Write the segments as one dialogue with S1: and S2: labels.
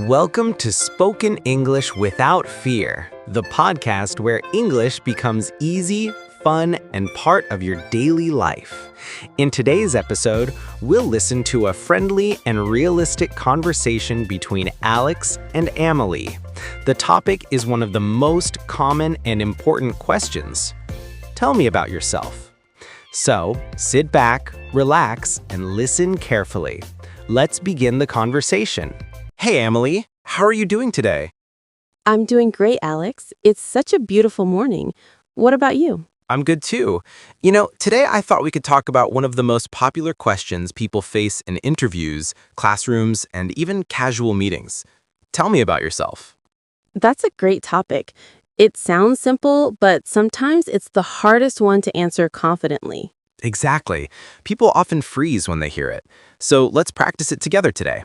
S1: Welcome to Spoken English Without Fear, the podcast where English becomes easy, fun, and part of your daily life. In today's episode, we'll listen to a friendly and realistic conversation between Alex and Amelie. The topic is one of the most common and important questions. Tell me about yourself. So, sit back, relax, and listen carefully. Let's begin the conversation. Hey, Amelie, how are you doing today?
S2: I'm doing great, Alex. It's such a beautiful morning. What about you?
S1: I'm good too. Today I thought we could talk about one of the most popular questions people face in interviews, classrooms, and even casual meetings. Tell me about yourself.
S2: That's a great topic. It sounds simple, but sometimes it's the hardest one to answer confidently.
S1: Exactly. People often freeze when they hear it. So let's practice it together today.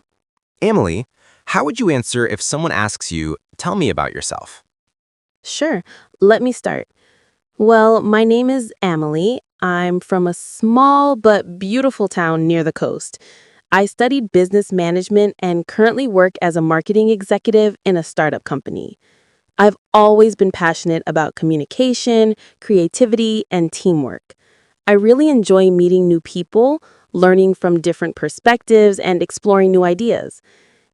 S1: Amelie, how would you answer if someone asks you, tell me about yourself?
S2: Sure, let me start. Well, my name is Amelie. I'm from a small but beautiful town near the coast. I studied business management and currently work as a marketing executive in a startup company. I've always been passionate about communication, creativity, and teamwork. I really enjoy meeting new people, learning from different perspectives, and exploring new ideas.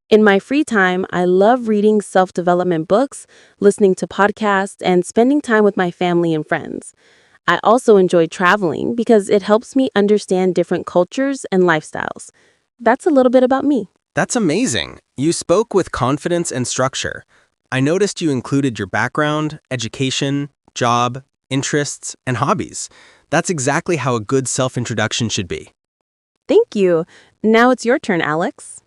S2: In my free time, I love reading self-development books, listening to podcasts, and spending time with my family and friends. I also enjoy traveling because it helps me understand different cultures and lifestyles. That's a little bit about me.
S1: That's amazing. You spoke with confidence and structure. I noticed you included your background, education, job, interests, and hobbies. That's exactly how a good self-introduction should be.
S2: Thank you. Now it's your turn, Alex.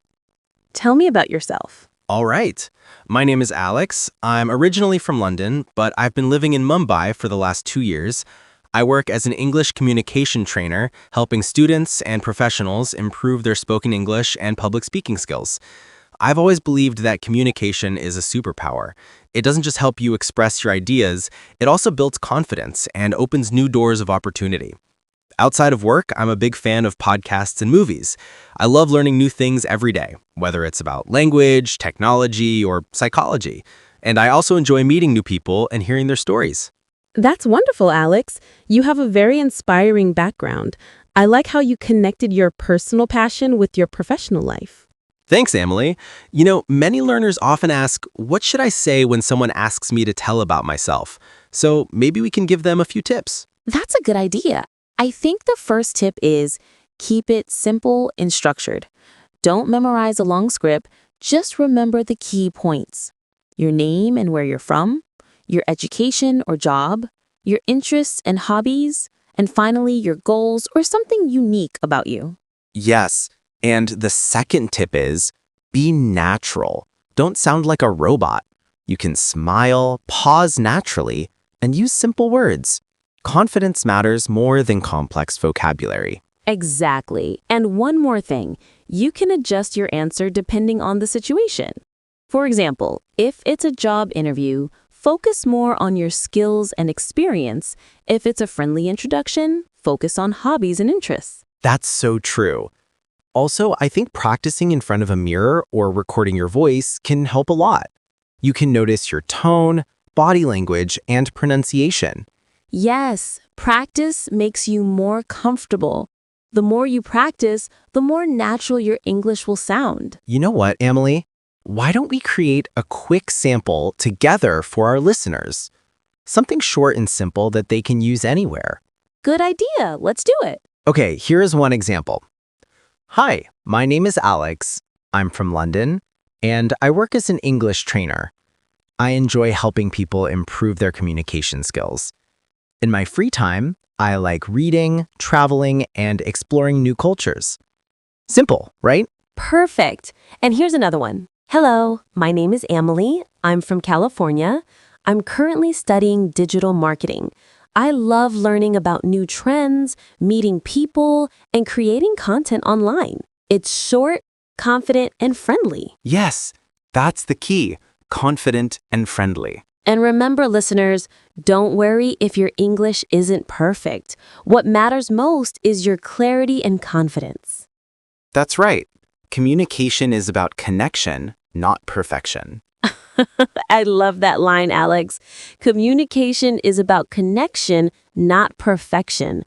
S2: Tell me about yourself.
S1: All right. My name is Alex. I'm originally from London, but I've been living in Mumbai for the last 2 years. I work as an English communication trainer, helping students and professionals improve their spoken English and public speaking skills. I've always believed that communication is a superpower. It doesn't just help you express your ideas, it also builds confidence and opens new doors of opportunity. Outside of work, I'm a big fan of podcasts and movies. I love learning new things every day, whether it's about language, technology, or psychology. And I also enjoy meeting new people and hearing their stories.
S2: That's wonderful, Alex. You have a very inspiring background. I like how you connected your personal passion with your professional life.
S1: Thanks, Amelie. Many learners often ask, what should I say when someone asks me to tell about myself? So maybe we can give them a few tips.
S3: That's a good idea. I think the first tip is keep it simple and structured. Don't memorize a long script, just remember the key points. Your name and where you're from, your education or job, your interests and hobbies, and finally your goals or something unique about you.
S1: Yes, and the second tip is be natural. Don't sound like a robot. You can smile, pause naturally, and use simple words. Confidence matters more than complex vocabulary.
S3: Exactly. And one more thing, you can adjust your answer depending on the situation. For example, if it's a job interview, focus more on your skills and experience. If it's a friendly introduction, focus on hobbies and interests.
S1: That's so true. Also, I think practicing in front of a mirror or recording your voice can help a lot. You can notice your tone, body language, and pronunciation.
S3: Yes, practice makes you more comfortable. The more you practice, the more natural your English will sound.
S1: You know what, Amelie? Why don't we create a quick sample together for our listeners? Something short and simple that they can use anywhere.
S3: Good idea. Let's do it.
S1: Okay, here is one example. Hi, my name is Alex. I'm from London, and I work as an English trainer. I enjoy helping people improve their communication skills. In my free time, I like reading, traveling, and exploring new cultures. Simple, right?
S3: Perfect. And here's another one. Hello, my name is Amelie. I'm from California. I'm currently studying digital marketing. I love learning about new trends, meeting people, and creating content online. It's short, confident, and friendly.
S1: Yes, that's the key. Confident and friendly.
S3: And remember, listeners, don't worry if your English isn't perfect. What matters most is your clarity and confidence.
S1: That's right. Communication is about connection, not perfection.
S2: I love that line, Alex. Communication is about connection, not perfection.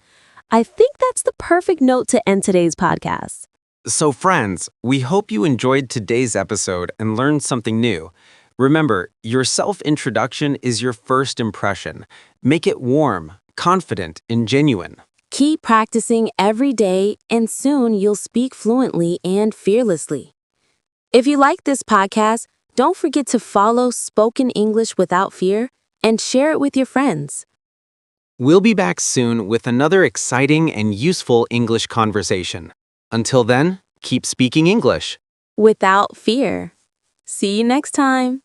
S2: I think that's the perfect note to end today's podcast.
S1: So, friends, we hope you enjoyed today's episode and learned something new. Remember, your self-introduction is your first impression. Make it warm, confident, and genuine.
S2: Keep practicing every day, and soon you'll speak fluently and fearlessly. If you like this podcast, don't forget to follow Spoken English Without Fear and share it with your friends.
S1: We'll be back soon with another exciting and useful English conversation. Until then, keep speaking English.
S2: Without fear. See you next time.